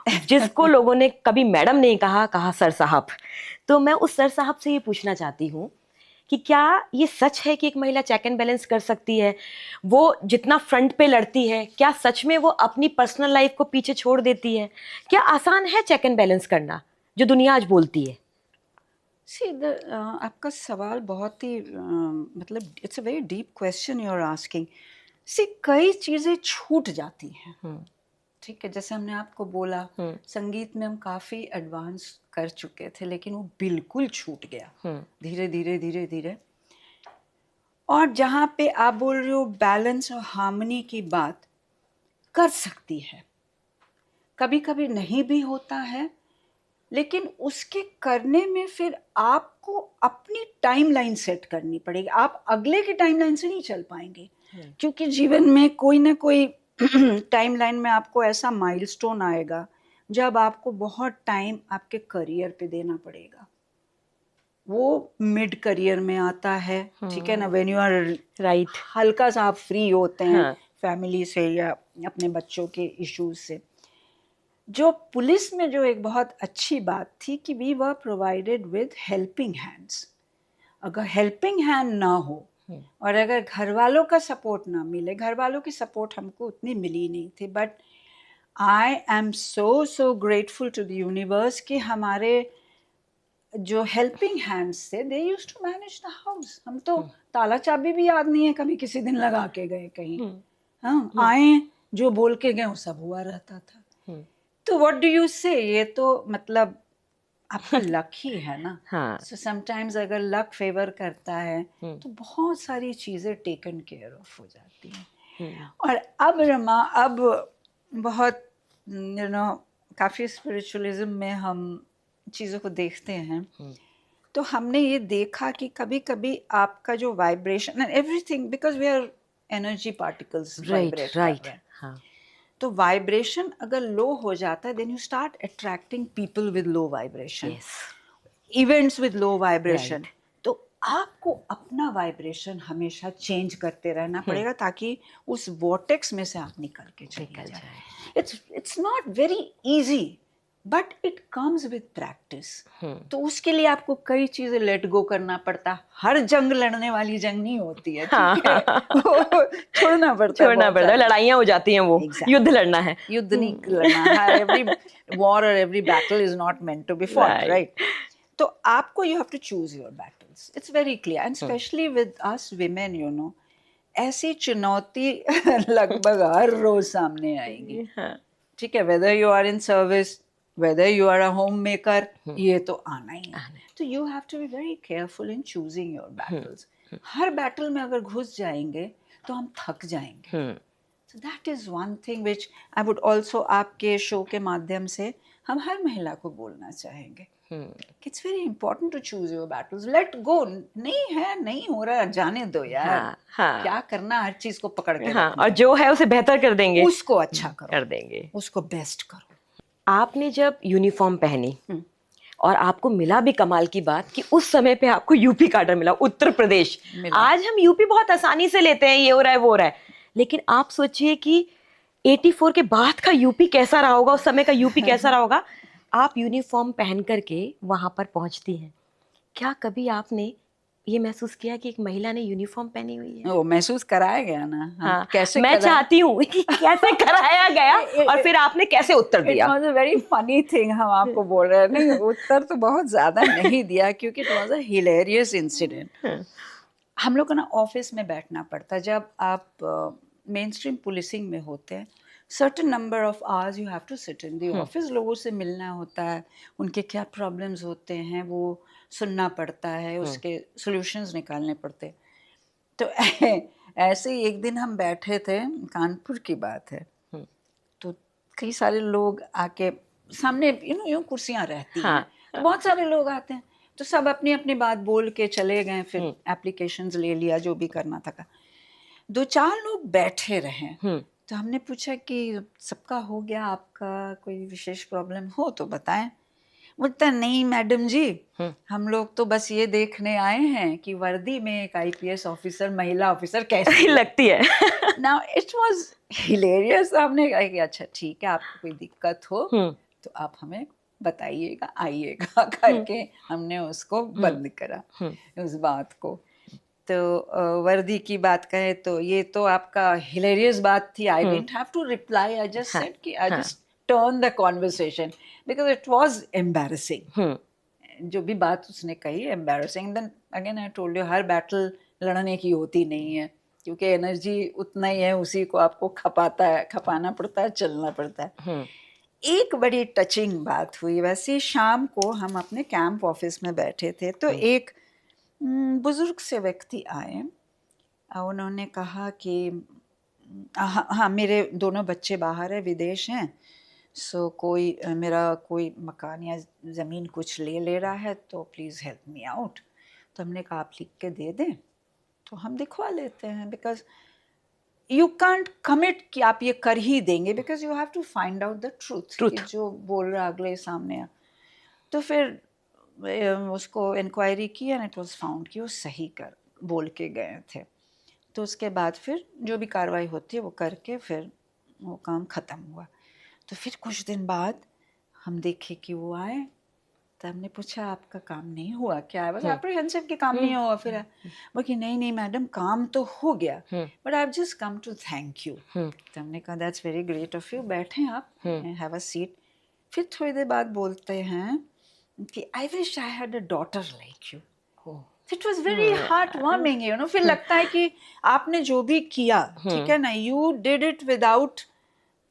जिसको लोगों ने कभी मैडम नहीं कहा, कहा सर साहब। तो मैं उस सर साहब से ये पूछना चाहती हूँ कि क्या ये सच है कि एक महिला चेक एंड बैलेंस कर सकती है? वो जितना फ्रंट पे लड़ती है, क्या सच में वो अपनी पर्सनल लाइफ को पीछे छोड़ देती है? क्या आसान है चेक एंड बैलेंस करना, जो दुनिया आज बोलती है? सी आपका सवाल बहुत ही मतलब it's a very deep question you are asking. See कई चीज़ें छूट जाती हैं, ठीक है। जैसे हमने आपको बोला संगीत में हम काफ़ी एडवांस कर चुके थे, लेकिन वो बिल्कुल छूट गया धीरे धीरे धीरे धीरे। और जहाँ पे आप बोल रहे हो बैलेंस और हार्मनी की बात, कर सकती है, कभी कभी नहीं भी होता है, लेकिन उसके करने में फिर आपको अपनी टाइमलाइन सेट करनी पड़ेगी। आप अगले की टाइमलाइन से नहीं चल पाएंगे, क्योंकि जीवन में कोई ना कोई टाइमलाइन में आपको ऐसा माइलस्टोन आएगा जब आपको बहुत टाइम आपके करियर पे देना पड़ेगा। वो मिड करियर में आता है, ठीक है ना, व्हेन यू आर राइट, हल्का सा आप फ्री होते हैं हाँ, फैमिली से या अपने बच्चों के इश्यूज से। जो पुलिस में जो एक बहुत अच्छी बात थी कि we were provided with helping hands. अगर हेल्पिंग हैंड ना हो और अगर घर वालों का सपोर्ट ना मिले, घर वालों की सपोर्ट हमको उतनी मिली नहीं थी, but I am so grateful to the universe कि हमारे जो हेल्पिंग हैंड्स थे they used to manage the house. हम तो ताला चाबी भी याद नहीं है कभी किसी दिन लगा के गए कहीं। हाँ, आए जो बोल के गए वो सब हुआ रहता था। तो व्हाट डू यू से, ये तो मतलब आपका लक ही है ना। हाँ, सो समटाइम्स अगर लक फेवर करता है तो बहुत सारी चीज़ें टेकन केयर ऑफ हो जाती हैं। और अब रमा, अब बहुत यू नो काफ़ी स्पिरिचुअलिज्म में हम चीज़ों को देखते हैं, तो हमने ये देखा कि कभी कभी आपका जो vibration and everything, because we are energy particles right, vibrate कर राइट, रहे हैं, हाँ, तो वाइब्रेशन अगर लो हो जाता है then you start attracting people with low vibration, yes, events with low vibration. Right, तो आपको अपना वाइब्रेशन हमेशा चेंज करते रहना पड़ेगा ताकि उस वॉर्टेक्स में से आप निकल के चले निकल जाए। जाए। It's not very easy, but it comes with practice. तो उसके लिए आपको कई चीजें लेट गो करना पड़ता है। हर जंग लड़ने वाली जंग नहीं होती है, हाँ, ठीक है। वो छोड़ना पड़ता है छोड़ना बहुत पड़ता है, सारी। लड़ाइयाँ हो जाती हैं, वो युद्ध एग्जैक्टली, लड़ना है। युद्ध नहीं लड़ना है। एवरी वॉर और every battle is not meant to be fought, right, right. तो आपको you have to choose your battles, it's very clear, and specially with us women, you know, ऐसी चुनौती लगभग हर रोज सामने आएगी, हाँ, ठीक है। Whether you are in service, whether you are a homemaker, ये तो आना ही है। तो you have to be very careful in choosing your battles. हर बैटल में अगर घुस जाएंगे तो हम थक जाएंगे। So that is one thing which I would also आपके शो के माध्यम से हम हर महिला को बोलना चाहेंगे। It's very important to choose your battles. Let go, नहीं है, नहीं हो रहा, जाने दो यार। हाँ, हाँ, क्या करना, हर चीज को पकड़ के हाँ, रखना और है। जो है उसे बेहतर कर देंगे। उसको अच्छा करो, कर देंगे। उसको बेस्ट करो। आपने जब यूनिफॉर्म पहनी और आपको मिला भी, कमाल की बात कि उस समय पे आपको यूपी काडर मिला, उत्तर प्रदेश। मिला। आज हम यूपी बहुत आसानी से लेते हैं, ये हो रहा है वो हो रहा है, लेकिन आप सोचिए कि 84 के बाद का यूपी कैसा रहा होगा, उस समय का यूपी कैसा रहा होगा। आप यूनिफॉर्म पहन करके वहां पर पहुंचती हैं। क्या कभी आपने ये महसूस किया कि एक महिला ने यूनिफॉर्म पहनी हुई है? वो महसूस कराया गया ना, हम हाँ, कैसे मैं कराए। चाहती हूँ कि कैसे कराया गया और फिर आपने कैसे उत्तर इट दिया? Was a very funny thing. हम आपको बोल रहे हैं, नहीं उत्तर तो बहुत ज्यादा नहीं दिया क्योंकि it was a hilarious incident. हम लोग को ना ऑफिस में बैठना पड़ता है जब आप मेन स्ट्रीम पुलिसिंग में होते हैं। Certain number of hours you have to sit in the office, लोगों से मिलना होता है, उनके क्या प्रॉब्लम्स होते हैं वो सुनना पड़ता है, उसके सॉल्यूशंस निकालने पड़ते हैं। तो ऐसे ही एक दिन हम बैठे थे, कानपुर की बात है, तो कई सारे लोग आके सामने यूं कुर्सियां रहती हैं, हाँ, तो बहुत सारे लोग आते हैं, तो सब अपनी अपनी बात बोल के चले गए, फिर एप्लीकेशंस ले लिया, जो भी करना था। 2-4 लोग बैठे रहे, तो हमने पूछा कि सबका हो गया, आपका कोई विशेष प्रॉब्लम हो तो बताएं। बोलता नहीं मैडम जी, हम लोग तो बस ये देखने आए हैं कि वर्दी में एक आईपीएस ऑफिसर, महिला ऑफिसर कैसी लगती है। Now it was hilarious. हमने कहा कि अच्छा ठीक है, आपको कोई दिक्कत हो तो आप हमें बताइएगा, आइएगा करके हमने उसको बंद करा उस बात को। तो वर्दी की बात करें तो ये तो आपका हिलेरियस बात थी। I didn't have to reply, I just said कि I just turn the conversation because it was embarrassing. जो भी बात उसने कही embarrassing. Then again I told you, हर बैटल लड़ने की होती नहीं है, क्योंकि एनर्जी उतना ही है, उसी को आपको खपाना पड़ता है, चलना पड़ता है। एक बड़ी टचिंग बात हुई, वैसे शाम को हम अपने कैंप ऑफिस में बैठे थे, तो एक बुजुर्ग से व्यक्ति आए। उन्होंने कहा कि हाँ, मेरे दोनों बच्चे बाहर है, विदेश हैं, सो मेरा कोई मकान या ज़मीन कुछ ले रहा है, तो प्लीज़ हेल्प मी आउट। तो हमने कहा आप लिख के दे दें तो हम दिखवा लेते हैं, बिकॉज यू कांट कमिट कि आप ये कर ही देंगे, because you have to find out the truth कि जो बोल रहा अगले सामने आ। तो फिर उसको इंक्वायरी की एंड इट वाज फाउंड कि वो सही बोल के गए थे। तो उसके बाद फिर जो भी कार्रवाई होती है वो करके फिर वो काम ख़त्म हुआ। तो फिर कुछ दिन बाद हम देखे कि वो आए, तो हमने पूछा आपका काम नहीं हुआ क्या? बस एप्रीहेंसिव कि काम नहीं हुआ। फिर वो कि नहीं मैडम, काम तो हो गया, but I have just come to thank you. तो हमने कहा that's very great of you, बैठें आप, हैव अ सीट। फिर थोड़ी देर बाद बोलते हैं कि I wish I had a daughter like you. It was very heart warming, you know. फिर लगता है कि आपने जो भी किया, ठीक है ना, you did it without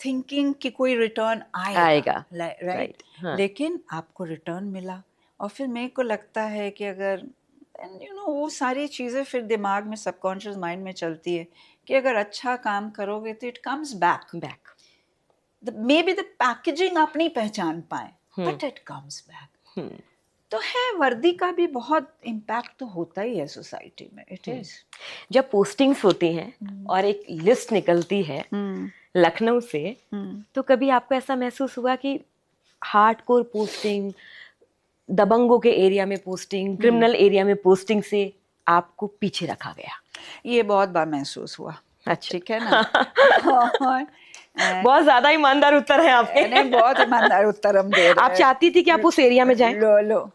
thinking कि कोई रिटर्न आएगा, राइट? लेकिन आपको रिटर्न मिला। और फिर मेरे को लगता है कि अगर यू नो वो सारी चीज़ें फिर दिमाग में, सबकॉन्शियस माइंड में चलती है कि अगर अच्छा काम करोगे तो it comes back. May be the packaging आप नहीं पहचान पाए, बट इट कम्स बैक। तो है, वर्दी का भी बहुत इम्पैक्ट तो होता ही है सोसाइटी में, इट इज। जब पोस्टिंग्स होती हैं और एक लिस्ट निकलती है लखनऊ से, तो कभी आपको ऐसा महसूस हुआ कि हार्डकोर पोस्टिंग, दबंगों के एरिया में पोस्टिंग, क्रिमिनल एरिया में पोस्टिंग से आपको पीछे रखा गया? ये बहुत बार महसूस हुआ। अच्छा, ठीक है ना। बहुत ज्यादा ईमानदार उत्तर है आपके। नहीं, बहुत ईमानदार उत्तर हम दे रहे हैं। आप चाहती थी कि आप उस एरिया में जाएं? लो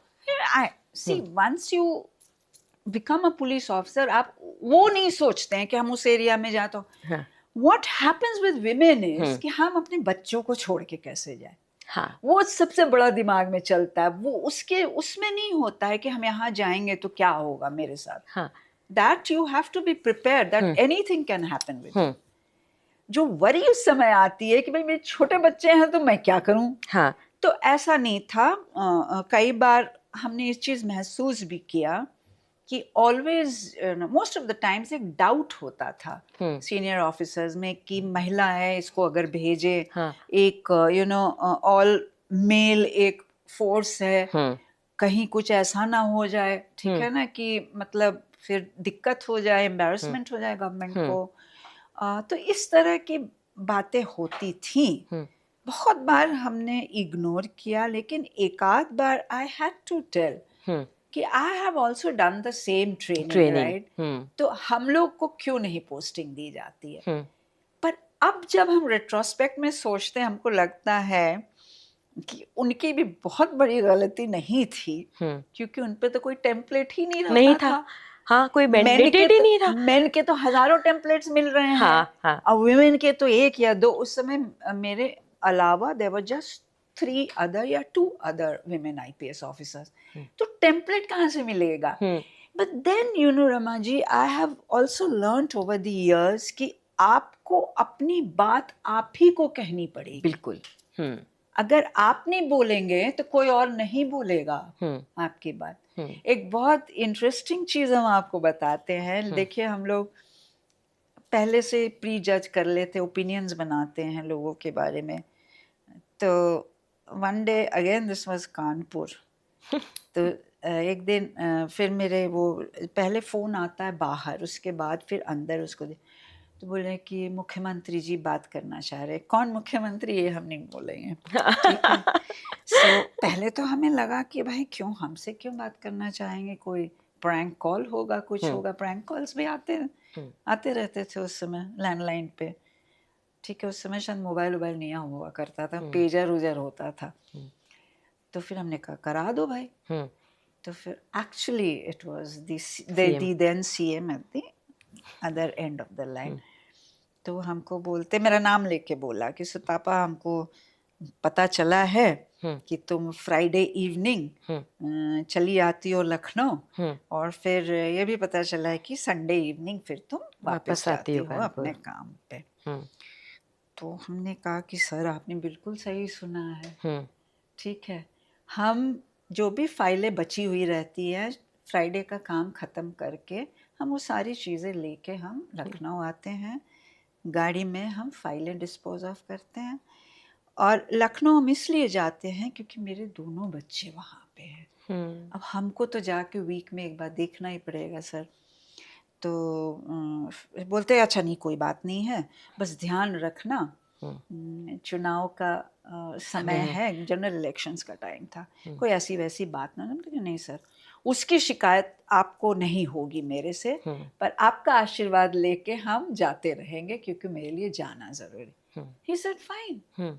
see, once you become a police officer, आप वो नहीं सोचते हैं कि हम उस एरिया में जाए। तो what happens with women is कि हम अपने बच्चों को छोड़ के कैसे जाए। हाँ, वो सबसे बड़ा दिमाग में चलता है। वो उसमें नहीं होता है कि हम यहाँ जाएंगे तो क्या होगा मेरे साथ। हाँ, that you have to be prepared that anything can happen with. जो वरी उस समय आती है कि भाई मेरे छोटे बच्चे हैं तो मैं क्या करूं। हाँ, तो ऐसा नहीं था। कई बार हमने इस चीज महसूस भी किया कि always most of the times एक डाउट होता था सीनियर ऑफिसर्स में कि महिला है, इसको अगर भेजे, एक यू नो ऑल मेल एक फोर्स है, कहीं कुछ ऐसा ना हो जाए, ठीक है ना, कि मतलब फिर दिक्कत हो जाए, एम्बैरेसमेंट हो जाए गवर्नमेंट को। तो इस तरह की बातें होती थी। बहुत बार हमने इग्नोर किया, लेकिन एक आध बार आई हैड टू टेल कि I have also done the same training, right? तो हम लोग को क्यों नहीं पोस्टिंग दी जाती है? पर अब जब हम रेट्रोस्पेक्ट में सोचते हैं, हमको लगता है कि उनकी भी बहुत बड़ी गलती नहीं थी, क्योंकि उन पे तो कोई टेम्पलेट ही नहीं था। हाँ, कोई मैंडेटेड ही नहीं था। मेन के तो हजारों टेम्पलेट्स मिल रहे हैं। हाँ. और वुमेन के तो एक या दो। उस समय मेरे अलावा देयर वर जस्ट 3 other या 2 other women IPS officers. तो टेम्पलेट कहाँ से मिलेगा? But then you know Rama ji, I have also learnt over the years कि आपको अपनी बात आप ही को कहनी पड़ेगी। बिल्कुल। अगर आप नहीं बोलेंगे तो कोई और नहीं बोलेगा आपकी बात। एक बहुत इंटरेस्टिंग चीज हम आपको बताते हैं। देखिए, हम लोग पहले से प्री जज कर लेते, ओपिनियंस बनाते हैं लोगों के बारे में। तो one day again, this was Kanpur. तो एक दिन फिर मेरे वो पहले फ़ोन आता है बाहर, उसके बाद फिर अंदर उसको तो बोले कि मुख्यमंत्री जी बात करना चाह रहे। कौन मुख्यमंत्री, ये हम नहीं बोलेंगे, ठीक है। सो पहले तो हमें लगा कि भाई क्यों, हमसे क्यों बात करना चाहेंगे, कोई प्रैंक कॉल होगा, कुछ होगा। प्रैंक कॉल्स भी आते रहते थे उस समय लैंडलाइन पे, ठीक है, उस समय शायद मोबाइल नहीं हुआ करता था, पेजर उजर होता था। तो फिर हमने कहा करा दो भाई। तो फिर actually it was the then CM at the other end of the line. तो हमको बोलते, मेरा नाम लेके बोला कि सुतापा, हमको पता चला है कि तुम फ्राइडे इवनिंग चली आती हो लखनऊ, और फिर ये भी पता चला है कि संडे इवनिंग फिर तुम वापस जाती हो अपने काम पे। तो हमने कहा कि सर आपने बिल्कुल सही सुना है, ठीक है, हम जो भी फाइलें बची हुई रहती है फ्राइडे का काम ख़त्म करके हम वो सारी चीज़ें लेके हम लखनऊ आते हैं, गाड़ी में हम फाइलें डिस्पोज ऑफ करते हैं। और लखनऊ हम इसलिए जाते हैं क्योंकि मेरे दोनों बच्चे वहाँ पे हैं। अब हमको तो जाके वीक में एक बार देखना ही पड़ेगा सर। तो बोलते हैं अच्छा नहीं कोई बात नहीं है, बस ध्यान रखना चुनाव का समय है, जनरल इलेक्शंस का टाइम था, कोई ऐसी वैसी बात ना। नहीं सर, उसकी शिकायत आपको नहीं होगी मेरे से, पर आपका आशीर्वाद लेके हम जाते रहेंगे क्योंकि मेरे लिए जाना जरूरी। He said fine.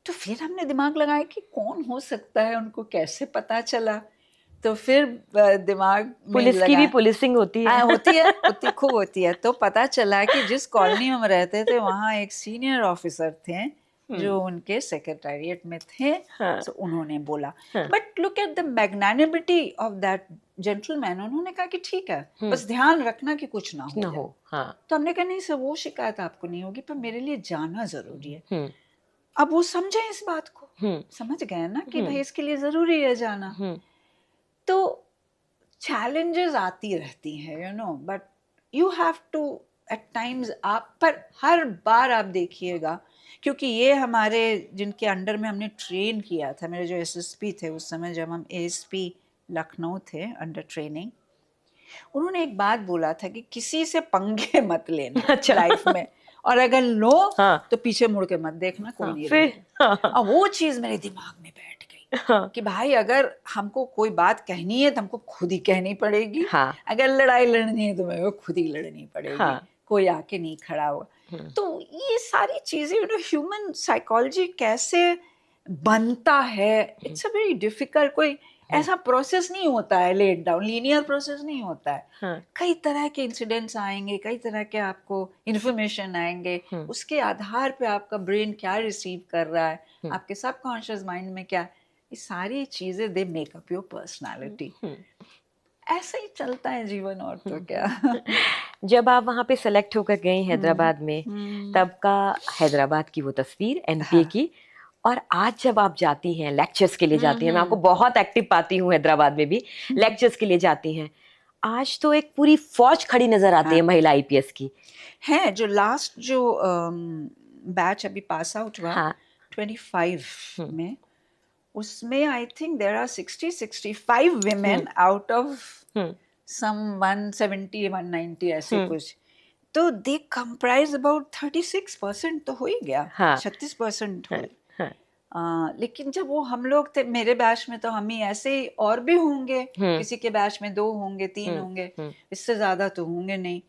तो फिर हमने दिमाग लगाया कि कौन हो सकता है, उनको कैसे पता चला। तो फिर दिमाग में पुलिस की भी पुलिसिंग होती है। होती खूब होती है। तो पता चला कि जिस कॉलोनी में हम रहते थे वहाँ एक सीनियर ऑफिसर थे जो उनके सेक्रेटेरिएट में थे। तो उन्होंने बोला, but look at the magnanimity of that gentleman. उन्होंने कहा कि ठीक है, बस ध्यान रखना कि कुछ ना हो। तो हमने कहा नहीं सर, वो शिकायत आपको नहीं होगी, पर मेरे लिए जाना जरूरी है। अब वो समझे इस बात को, समझ गए ना कि भाई इसके लिए जरूरी है जाना। तो चैलेंजेस आती रहती हैं, you know, but you have to at times आप, पर हर बार आप देखिएगा, क्योंकि ये हमारे जिनके अंडर में हमने ट्रेन किया था, मेरे जो एसएसपी थे उस समय जब हम एएसपी लखनऊ थे अंडर ट्रेनिंग, उन्होंने एक बात बोला था कि किसी से पंगे मत लेना लाइफ में, और अगर लो तो पीछे मुड़ के मत देखना, कोई नहीं रहेगा। अब वो चीज मेरे दिमाग में बैठ गई कि भाई अगर हमको कोई बात कहनी है तो हमको खुद ही कहनी पड़ेगी। अगर लड़ाई लड़नी है तो मेरे को खुद ही लड़नी पड़ेगी, कोई आके नहीं खड़ा हुआ। तो ये सारी चीजें, यू नो, ह्यूमन साइकोलॉजी कैसे बनता है, इट्स अ वेरी डिफिकल्ट, कोई ऐसा प्रोसेस नहीं होता है, लेट डाउन लीनियर प्रोसेस नहीं होता है। कई तरह के इंसिडेंट्स आएंगे, कई तरह के आपको इंफॉर्मेशन आएंगे, उसके आधार पे आपका ब्रेन क्या रिसीव कर रहा है, आपके सबकॉन्शियस माइंड में क्या, ये सारी चीजें they make up your personality. ऐसा ही चलता है जीवन, और तो क्या। जब आप वहाँ पे सेलेक्ट होकर गए हैदराबाद में, तब का हैदराबाद की वो तस्वीर, एमपी की, और आज जब आप जाती हैं लेक्चर्स के लिए जाती हैं, मैं आपको बहुत एक्टिव पाती हूँ हैदराबाद में भी, लेक्चर्स के लिए जाती हैं, आज तो एक पूरी फौज खड़ी नजर आती है महिला आईपीएस की। है जो लास्ट जो बैच अभी पास आउट हुआ 25 में, उसमें I think there are 65 women out of some 170 190 ऐसे कुछ। तो दे कंप्राइज अबाउट 36% तो हो ही गया, 36% हो। लेकिन जब वो हम लोग थे, मेरे बैच में तो हम ही ऐसे ही, और भी होंगे, किसी के बैच में 2 होंगे 3 होंगे, इससे ज्यादा तो होंगे नहीं।